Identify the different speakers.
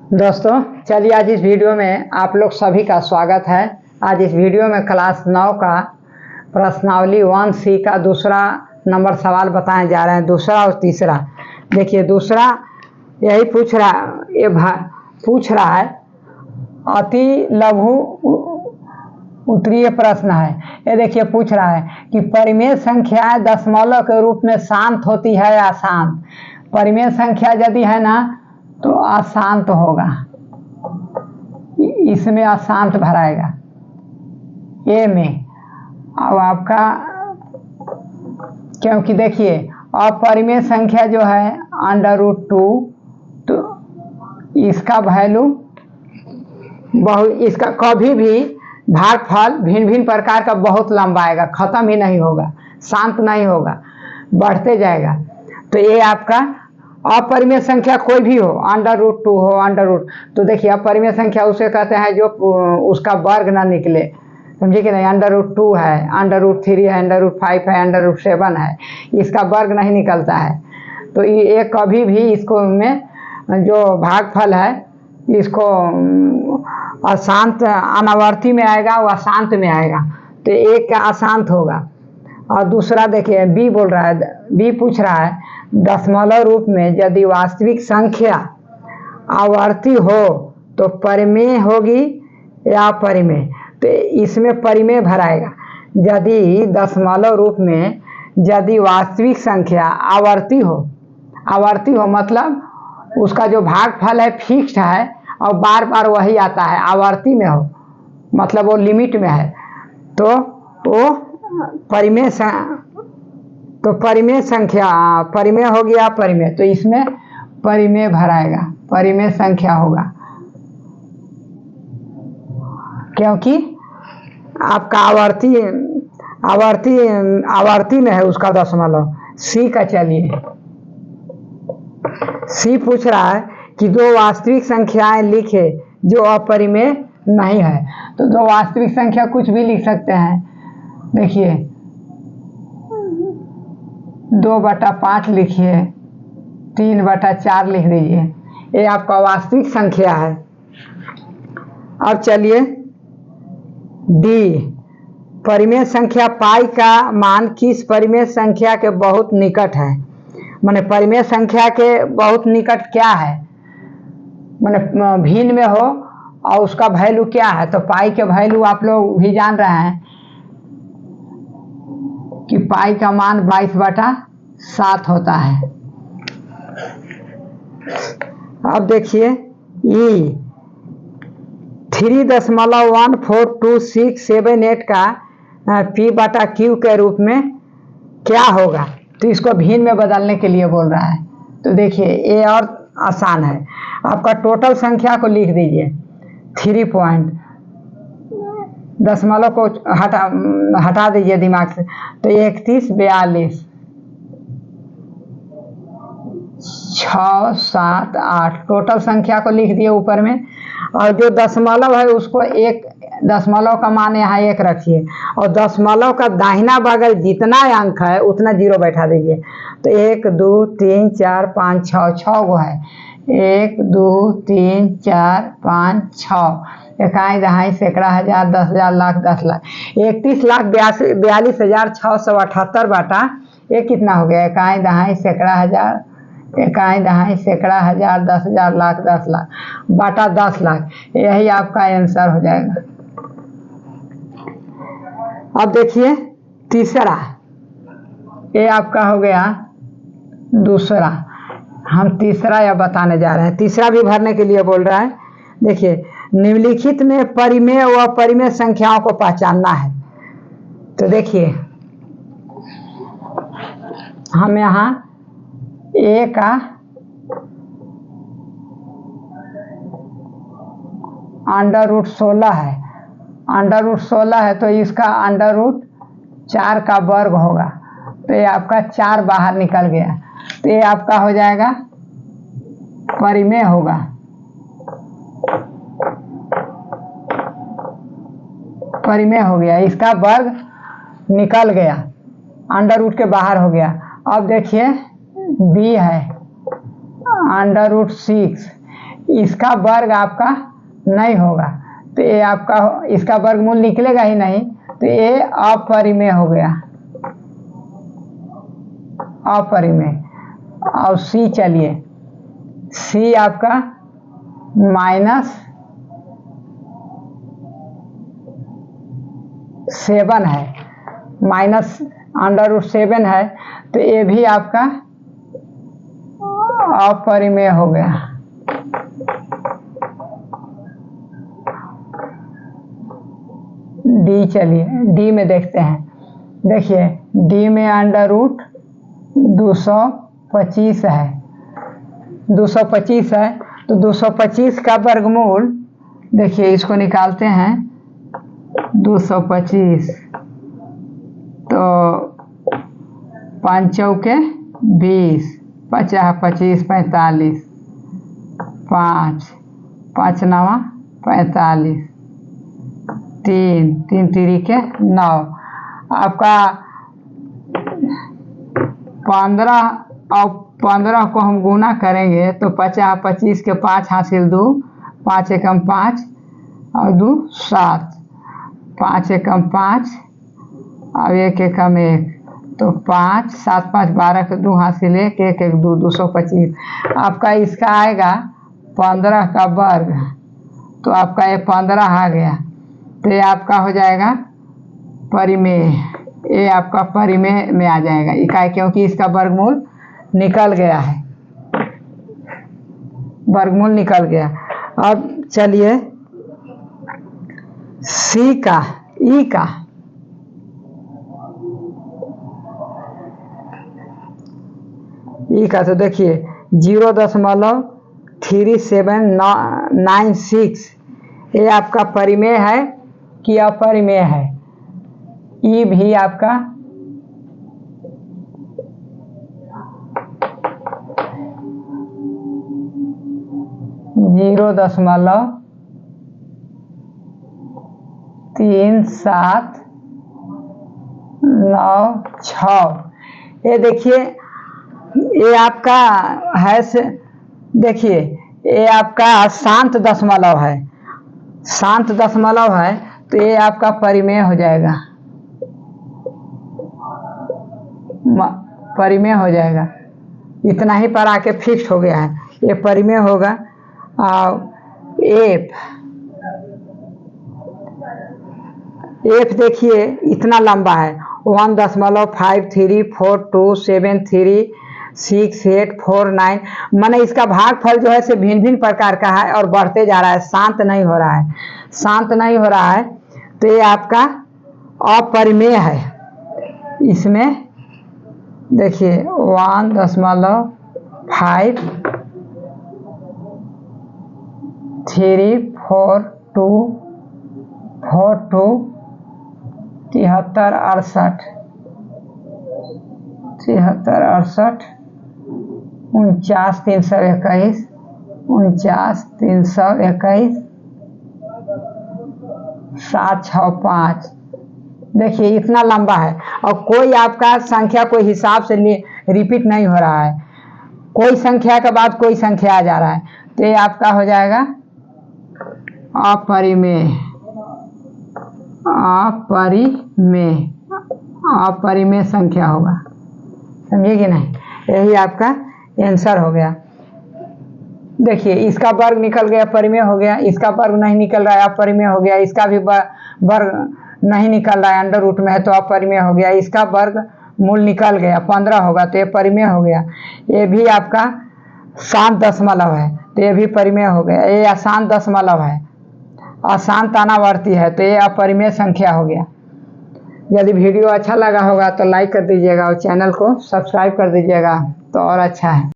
Speaker 1: दोस्तों चलिए आज इस वीडियो में आप लोग सभी का स्वागत है। आज इस वीडियो में क्लास 9 का प्रश्नावली 1C का दूसरा नंबर सवाल बताए जा रहे हैं। दूसरा और तीसरा देखिए, दूसरा यही पूछ रहा है अति लघु उत्तरीय प्रश्न है। ये देखिए पूछ रहा है कि परिमेय संख्याएं दशमलव के रूप में शांत होती है या अशांत। परिमेय संख्या यदि है ना तो अशांत होगा, इसमें अशांत भराएगा ए में। अब आपका क्योंकि देखिए अपरिमेय संख्या जो है √2, तो इसका वैल्यू इसका कभी भी भागफल भिन्न भिन्न प्रकार का बहुत लंबा आएगा, खत्म ही नहीं होगा, शांत नहीं होगा, बढ़ते जाएगा। तो ये आपका अपरिमेय संख्या कोई भी हो, √2 हो तो देखिए अपरिमेय संख्या उसे कहते हैं जो उसका वर्ग ना निकले, समझिए कि नहीं। √2 है, √3 है, √5 है, √7 है, इसका वर्ग नहीं निकलता है। तो ये कभी भी इसको में जो भागफल है इसको अशांत अनावर्ती में आएगा, वो अशांत में आएगा, तो एक का अशांत होगा। और दूसरा देखिए बी बोल रहा है, बी पूछ रहा है दशमलव रूप में यदि वास्तविक संख्या आवर्ती हो तो परिमेय होगी या अपरिमेय। तो इसमें परिमेय भराएगा। यदि दशमलव रूप में यदि वास्तविक संख्या आवर्ती हो मतलब उसका जो भागफल है फिक्स्ड है और बार बार वही आता है, आवर्ती में हो मतलब वो लिमिट में है, तो वो परिमेय संख्या परिमेय हो गया परिमेय, तो इसमें परिमेय भराएगा, परिमेय संख्या होगा। क्योंकि आपका आवर्ती में है उसका दशमलव। सी का चलिए, सी पूछ रहा है कि दो वास्तविक संख्याएं लिखे जो अपरिमेय नहीं है। तो दो वास्तविक संख्या कुछ भी लिख सकते हैं। देखिए 2/5 लिखिए, 3/4 लिख दीजिए, ये आपका वास्तविक संख्या है। अब चलिए डी, परिमेय संख्या पाई का मान किस परिमेय संख्या के बहुत निकट है। माने परिमेय संख्या के बहुत निकट क्या है, माने भिन्न में हो और उसका वैल्यू क्या है। तो पाई के वैल्यू आप लोग भी जान रहे हैं कि पाई का मान 22/7 होता है। अब देखिए ई 3.14267 का P/Q के रूप में क्या होगा। तो इसको भिन्न में बदलने के लिए बोल रहा है। तो देखिए ये और आसान है, आपका टोटल संख्या को लिख दीजिए 3 पॉइंट, दशमलव को हटा दीजिए दिमाग से, तो 31, 42, 6, 7, 8 टोटल संख्या को लिख दिए ऊपर में। और जो दशमलव है उसको एक दशमलव का मान यहाँ 1 रखिए और दशमलव का दाहिना बगल जितना अंक है उतना 0 बैठा दीजिए। तो 1, 2, 3, 4, 5, 6 गो है। 1, 2, 3, 4, 5, 6 इकाई दहाई सैकड़ा हजार 10,000 लाख 10 लाख 31,42,678 बाटा ये कितना हो गया, इकाई दहाई सैकड़ा हजार, इकाई दहाई सैकड़ा हजार 10,000 लाख 10 लाख बाटा 10 लाख, यही आपका आंसर हो जाएगा। अब देखिए तीसरा, ये आपका हो गया दूसरा। हम तीसरा या बताने जा रहे हैं, तीसरा भी भरने के लिए बोल रहा है। देखिए निम्नलिखित में परिमेय व अपरिमेय संख्याओं को पहचानना है। तो देखिए हम यहाँ ए का √16 है, √16 है तो इसका √4 का वर्ग होगा, तो ये आपका 4 बाहर निकल गया, तो ये आपका हो जाएगा परिमेय होगा। परिमेय हो गया, इसका वर्ग निकल गया, √ के बाहर हो गया। अब देखिए बी है √6, इसका वर्ग आपका नहीं होगा, तो ये आपका इसका वर्गमूल निकलेगा ही नहीं, तो ये अपरिमेय हो गया, अपरिमेय। और सी, चलिए सी आपका -7 है, -√7 है, तो ये भी आपका अपरिमेय हो गया। डी, चलिए डी में देखते हैं। देखिए डी में √225 है, 225 है, तो 225 का वर्गमूल, देखिए इसको निकालते हैं, 225 तो 5 चौके 20, 50 25 45, 5 9 45, 3 तिरिके 9, आपका 15 और 15 को हम गुना करेंगे तो 50 25 के 5 हासिल 2, 5 एकम 5 और 2 7, 5 एकम 5 और 1 एकम 1, तो 5 7 5 12 के 2 हासिल 1 1 1 2, 225। आपका इसका आएगा 15 का वर्ग, तो आपका ये 15 आ गया, तो ये आपका हो जाएगा परिमेय, ये आपका परिमेय में आ जाएगा इकाई, क्योंकि इसका वर्गमूल निकल गया है, वर्गमूल निकल गया। अब चलिए सी का, ई का, ई का तो देखिए 0.3796, ये आपका परिमेय है कि अपरिमेय है। ई भी आपका .3796, ये देखिए ये आपका है से, देखिए ये आपका शांत दशमलव है, शांत दशमलव है, तो ये आपका परिमेय हो जाएगा, परिमेय हो जाएगा, इतना ही पर आके फिक्स हो गया है, ये परिमेय होगा। एफ देखिए इतना लंबा है, 1.5342736849, माने इसका भागफल जो है से भिन्न भिन्न प्रकार का है और बढ़ते जा रहा है, शांत नहीं हो रहा है, शांत नहीं हो रहा है, तो ये आपका अपरिमेय है। इसमें देखिए 1.534242 73 68 49 321 765, देखिए इतना लंबा है, और कोई आपका संख्या कोई हिसाब से रिपीट नहीं हो रहा है, कोई संख्या के बाद कोई संख्या आ जा रहा है, तो ये आपका हो जाएगा अपरिमेय, अपरिमेय, अपरिमेय संख्या होगा, समझिए कि नहीं, यही आपका आंसर हो गया। देखिए इसका वर्ग निकल गया, परिमेय हो गया, इसका वर्ग नहीं निकल रहा है, अपरिमेय हो गया, इसका भी वर्ग नहीं निकल रहा है, अंडर रूट में है तो अपरिमेय हो गया, इसका वर्ग मूल निकल गया 15 होगा तो ये परिमेय हो गया, ये भी आपका शांत दशमलव है तो ये भी परिमेय हो गया, ये अशांत दशमलव है, अशांत अनावर्ती है, तो ये अपरिमेय संख्या हो गया। यदि वीडियो अच्छा लगा होगा तो लाइक कर दीजिएगा और चैनल को सब्सक्राइब कर दीजिएगा तो और अच्छा है।